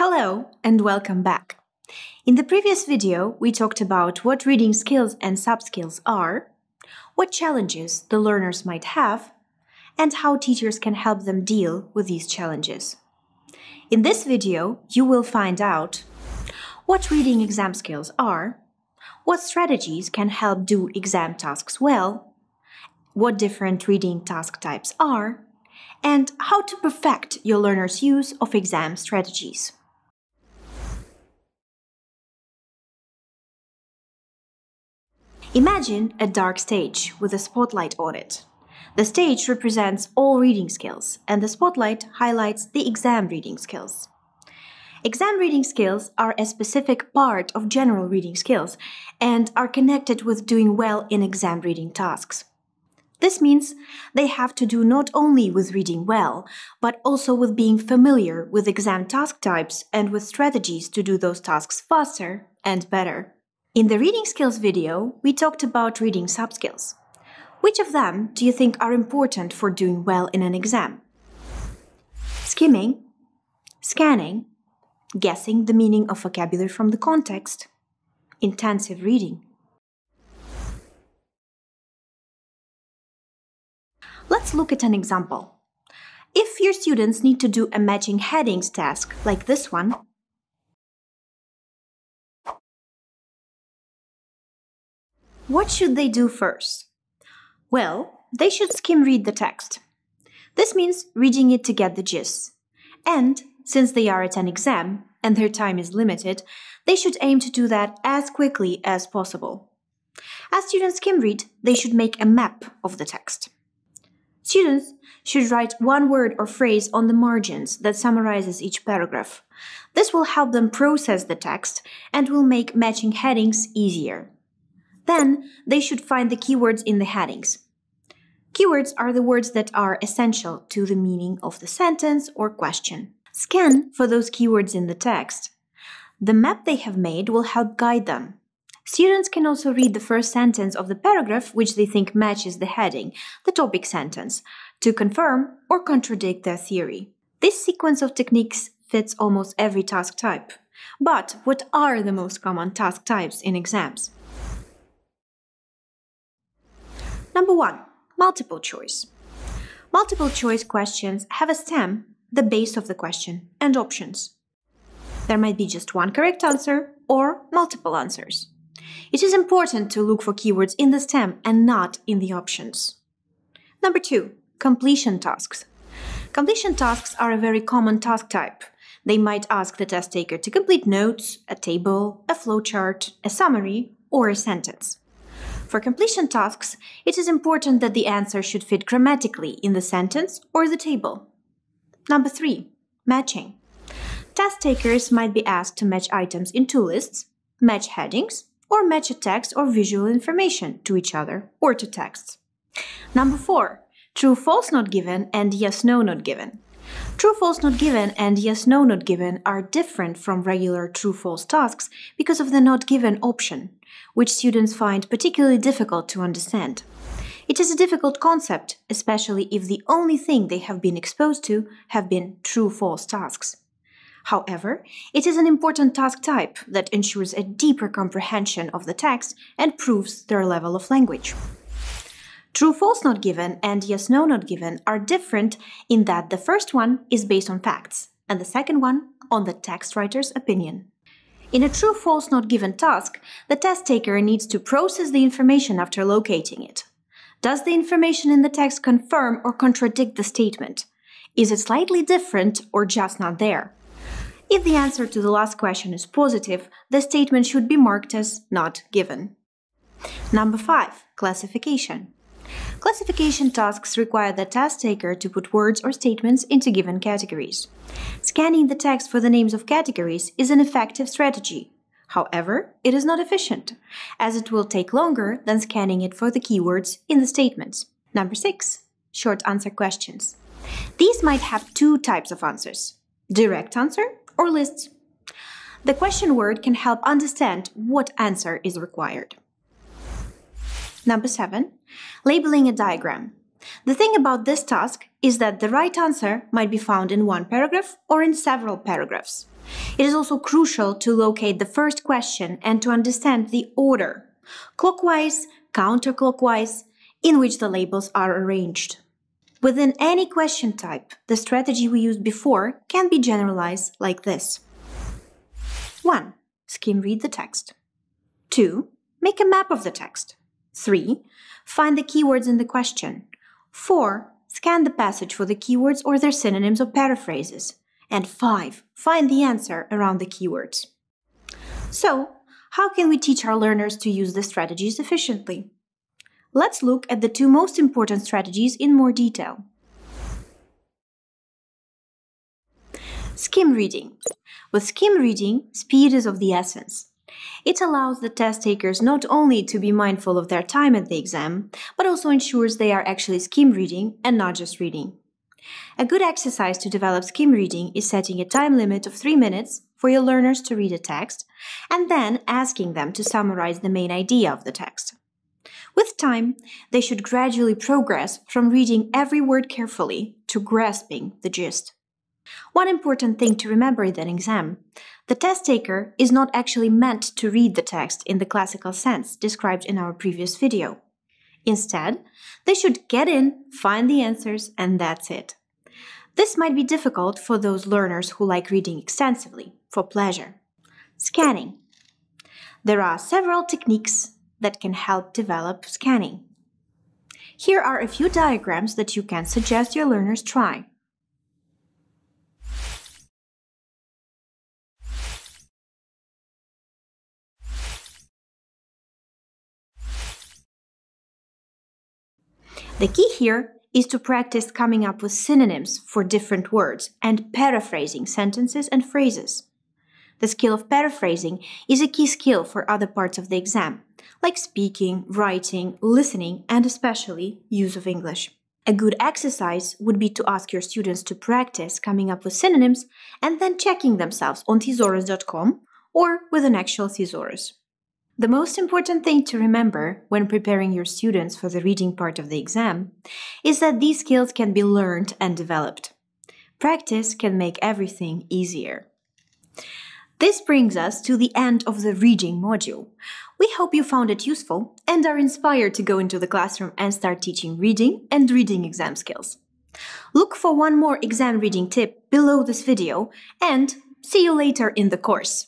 Hello and welcome back. In the previous video, we talked about what reading skills and sub-skills are, what challenges the learners might have, and how teachers can help them deal with these challenges. In this video, you will find out what reading exam skills are, what strategies can help do exam tasks well, what different reading task types are, and how to perfect your learners' use of exam strategies. Imagine a dark stage with a spotlight on it. The stage represents all reading skills, and the spotlight highlights the exam reading skills. Exam reading skills are a specific part of general reading skills and are connected with doing well in exam reading tasks. This means they have to do not only with reading well, but also with being familiar with exam task types and with strategies to do those tasks faster and better. In the reading skills video, we talked about reading sub-skills. Which of them do you think are important for doing well in an exam? Skimming, scanning, guessing the meaning of vocabulary from the context, intensive reading. Let's look at an example. If your students need to do a matching headings task like this one, what should they do first? Well, they should skim read the text. This means reading it to get the gist. And since they are at an exam and their time is limited, they should aim to do that as quickly as possible. As students skim read, they should make a map of the text. Students should write one word or phrase on the margins that summarizes each paragraph. This will help them process the text and will make matching headings easier. Then, they should find the keywords in the headings. Keywords are the words that are essential to the meaning of the sentence or question. Scan for those keywords in the text. The map they have made will help guide them. Students can also read the first sentence of the paragraph which they think matches the heading, the topic sentence, to confirm or contradict their theory. This sequence of techniques fits almost every task type. But what are the most common task types in exams? Number 1. Multiple choice. Multiple choice questions have a stem, the base of the question, and options. There might be just one correct answer or multiple answers. It is important to look for keywords in the stem and not in the options. Number 2. Completion tasks. Completion tasks are a very common task type. They might ask the test taker to complete notes, a table, a flowchart, a summary, or a sentence. For completion tasks, it is important that the answer should fit grammatically in the sentence or the table. Number 3. Matching. Test takers might be asked to match items in two lists, match headings, or match a text or visual information to each other or to texts. Number 4. True-false not given and yes-no not given. True-false not given and yes-no not given are different from regular true-false tasks because of the not given option, which students find particularly difficult to understand. It is a difficult concept, especially if the only thing they have been exposed to have been true-false tasks. However, it is an important task type that ensures a deeper comprehension of the text and proves their level of language. True-false not given and yes-no not given are different in that the first one is based on facts and the second one on the text writer's opinion. In a true-false not given task, the test taker needs to process the information after locating it. Does the information in the text confirm or contradict the statement? Is it slightly different or just not there? If the answer to the last question is positive, the statement should be marked as not given. Number 5. Classification. Classification tasks require the test taker to put words or statements into given categories. Scanning the text for the names of categories is an effective strategy. However, it is not efficient, as it will take longer than scanning it for the keywords in the statements. Number 6. Short answer questions. These might have two types of answers: direct answer or lists. The question word can help understand what answer is required. Number 7. Labeling a diagram. The thing about this task is that the right answer might be found in one paragraph or in several paragraphs. It is also crucial to locate the first question and to understand the order, clockwise, counterclockwise, in which the labels are arranged. Within any question type, the strategy we used before can be generalized like this. 1. Skim read the text. 2. Make a map of the text. 3. Find the keywords in the question. 4. Scan the passage for the keywords or their synonyms or paraphrases. And 5. Find the answer around the keywords. So, how can we teach our learners to use the strategies efficiently? Let's look at the two most important strategies in more detail. Skim reading. With skim reading, speed is of the essence. It allows the test takers not only to be mindful of their time at the exam, but also ensures they are actually skim reading and not just reading. A good exercise to develop skim reading is setting a time limit of 3 minutes for your learners to read a text, and then asking them to summarize the main idea of the text. With time, they should gradually progress from reading every word carefully to grasping the gist. One important thing to remember in an exam: the test taker is not actually meant to read the text in the classical sense described in our previous video. Instead, they should get in, find the answers, and that's it. This might be difficult for those learners who like reading extensively, for pleasure. Scanning. There are several techniques that can help develop scanning. Here are a few diagrams that you can suggest your learners try. The key here is to practice coming up with synonyms for different words and paraphrasing sentences and phrases. The skill of paraphrasing is a key skill for other parts of the exam, like speaking, writing, listening, and especially use of English. A good exercise would be to ask your students to practice coming up with synonyms and then checking themselves on thesaurus.com or with an actual thesaurus. The most important thing to remember when preparing your students for the reading part of the exam is that these skills can be learned and developed. Practice can make everything easier. This brings us to the end of the reading module. We hope you found it useful and are inspired to go into the classroom and start teaching reading and reading exam skills. Look for one more exam reading tip below this video and see you later in the course.